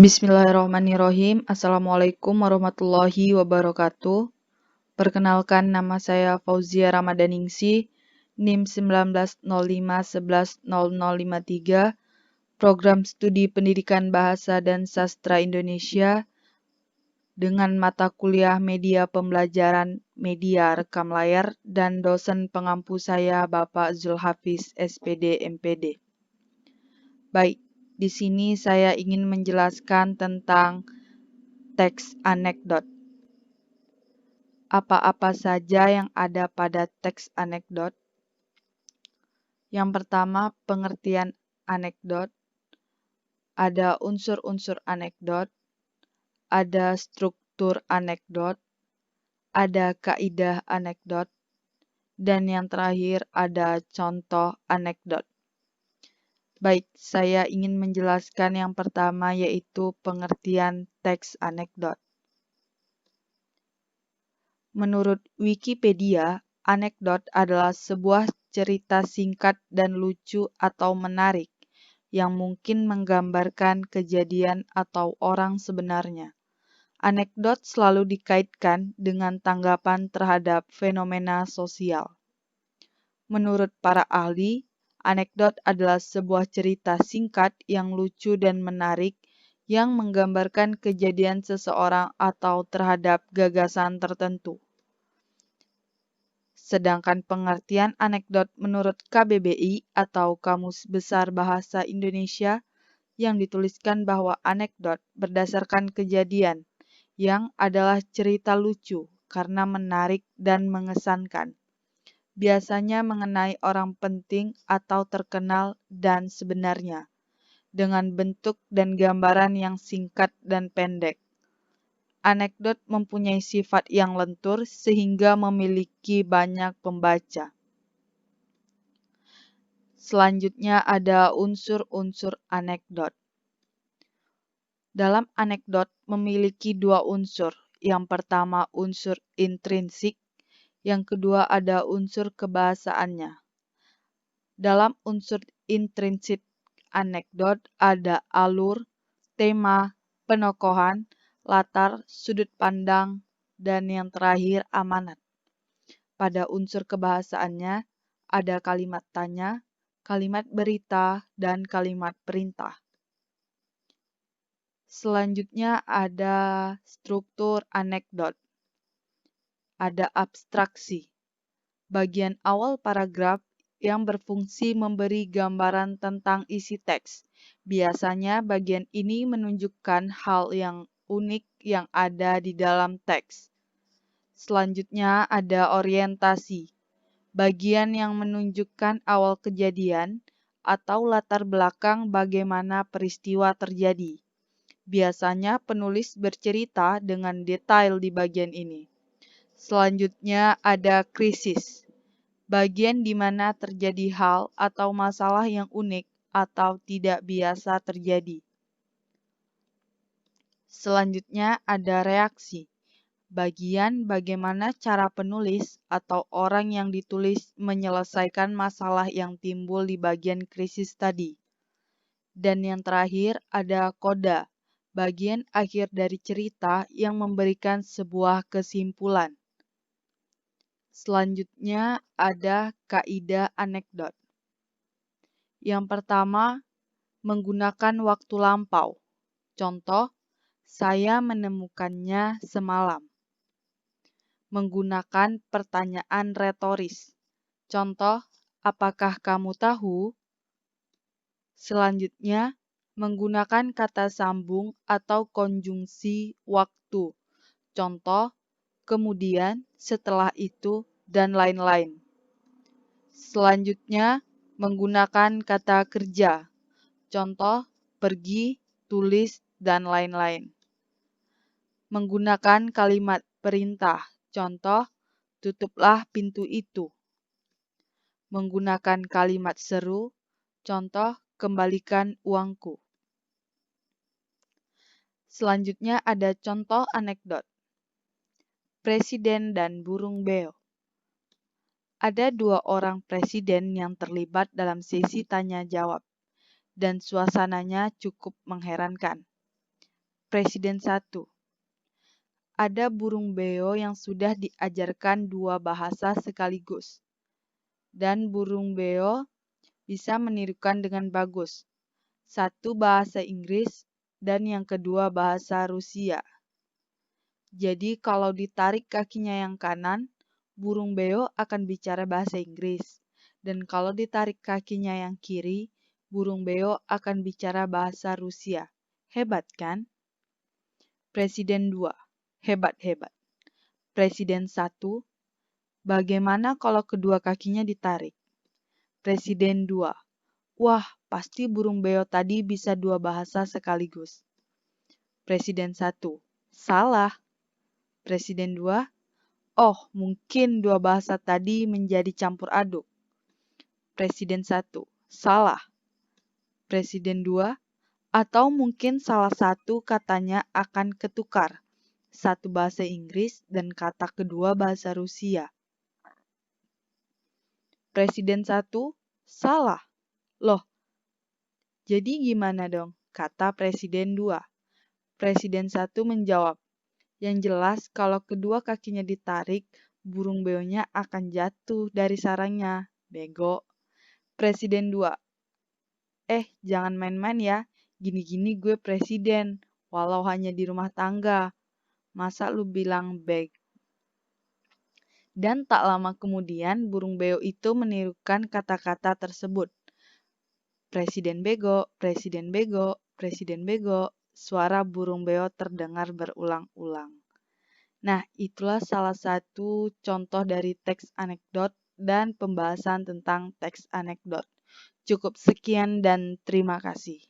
Bismillahirrahmanirrahim. Assalamualaikum warahmatullahi wabarakatuh. Perkenalkan, nama saya Fauzia Ramadaningsih, NIM 1905110053, Program Studi Pendidikan Bahasa dan Sastra Indonesia, dengan mata kuliah Media Pembelajaran Media Rekam Layar, dan dosen pengampu saya Bapak Zulhafiz, SPD, MPD. Baik, di sini saya ingin menjelaskan tentang teks anekdot. Apa-apa saja yang ada pada teks anekdot? Yang pertama, pengertian anekdot. Ada unsur-unsur anekdot, ada struktur anekdot, ada kaidah anekdot, dan yang terakhir ada contoh anekdot. Baik, saya ingin menjelaskan yang pertama, yaitu pengertian teks anekdot. Menurut Wikipedia, anekdot adalah sebuah cerita singkat dan lucu atau menarik yang mungkin menggambarkan kejadian atau orang sebenarnya. Anekdot selalu dikaitkan dengan tanggapan terhadap fenomena sosial. Menurut para ahli, anekdot adalah sebuah cerita singkat yang lucu dan menarik yang menggambarkan kejadian seseorang atau terhadap gagasan tertentu. Sedangkan pengertian anekdot menurut KBBI atau Kamus Besar Bahasa Indonesia yang dituliskan bahwa anekdot berdasarkan kejadian yang adalah cerita lucu karena menarik dan mengesankan, biasanya mengenai orang penting atau terkenal dan sebenarnya, dengan bentuk dan gambaran yang singkat dan pendek. Anekdot mempunyai sifat yang lentur sehingga memiliki banyak pembaca. Selanjutnya ada unsur-unsur anekdot. Dalam anekdot memiliki dua unsur. Yang pertama unsur intrinsik, yang kedua ada unsur kebahasaannya. Dalam unsur intrinsik anekdot ada alur, tema, penokohan, latar, sudut pandang, dan yang terakhir amanat. Pada unsur kebahasaannya ada kalimat tanya, kalimat berita, dan kalimat perintah. Selanjutnya ada struktur anekdot. Ada abstraksi. Bagian awal paragraf yang berfungsi memberi gambaran tentang isi teks. Biasanya bagian ini menunjukkan hal yang unik yang ada di dalam teks. Selanjutnya ada orientasi. Bagian yang menunjukkan awal kejadian atau latar belakang bagaimana peristiwa terjadi. Biasanya penulis bercerita dengan detail di bagian ini. Selanjutnya ada krisis. Bagian di mana terjadi hal atau masalah yang unik atau tidak biasa terjadi. Selanjutnya ada reaksi. Bagian bagaimana cara penulis atau orang yang ditulis menyelesaikan masalah yang timbul di bagian krisis tadi. Dan yang terakhir ada koda, bagian akhir dari cerita yang memberikan sebuah kesimpulan. Selanjutnya ada kaidah anekdot. Yang pertama, menggunakan waktu lampau. Contoh, saya menemukannya semalam. Menggunakan pertanyaan retoris. Contoh, apakah kamu tahu? Selanjutnya, menggunakan kata sambung atau konjungsi waktu. Contoh, kemudian, setelah itu, dan lain-lain. Selanjutnya, menggunakan kata kerja. Contoh, pergi, tulis, dan lain-lain. Menggunakan kalimat perintah. Contoh, tutuplah pintu itu. Menggunakan kalimat seru. Contoh, kembalikan uangku. Selanjutnya ada contoh anekdot. Presiden dan burung beo. Ada dua orang presiden yang terlibat dalam sesi tanya jawab, dan suasananya cukup mengherankan. Presiden 1. Ada burung beo yang sudah diajarkan 2 bahasa sekaligus. Dan burung beo bisa menirukan dengan bagus. 1 bahasa Inggris dan yang kedua bahasa Rusia. Jadi kalau ditarik kakinya yang kanan, burung beo akan bicara bahasa Inggris. Dan kalau ditarik kakinya yang kiri, burung beo akan bicara bahasa Rusia. Hebat kan? Presiden 2. Hebat-hebat. Presiden 1. Bagaimana kalau kedua kakinya ditarik? Presiden 2. Wah, pasti burung beo tadi bisa 2 bahasa sekaligus. Presiden 1. Salah. Presiden 2. Oh, mungkin 2 bahasa tadi menjadi campur aduk. Presiden 1. Salah. Presiden 2. Atau mungkin salah satu katanya akan ketukar. 1 bahasa Inggris dan kata kedua bahasa Rusia. Presiden 1. Salah. Loh, jadi gimana dong? Kata Presiden 2. Presiden 1 menjawab, yang jelas kalau kedua kakinya ditarik, burung beonya akan jatuh dari sarangnya. Bego. Presiden 2. Jangan main-main ya. Gini-gini gue presiden, walau hanya di rumah tangga. Masa lu bilang beg? Dan tak lama kemudian burung beo itu menirukan kata-kata tersebut. Presiden bego, presiden bego, presiden bego. Suara burung beo terdengar berulang-ulang. Nah, itulah salah satu contoh dari teks anekdot dan pembahasan tentang teks anekdot. Cukup sekian dan terima kasih.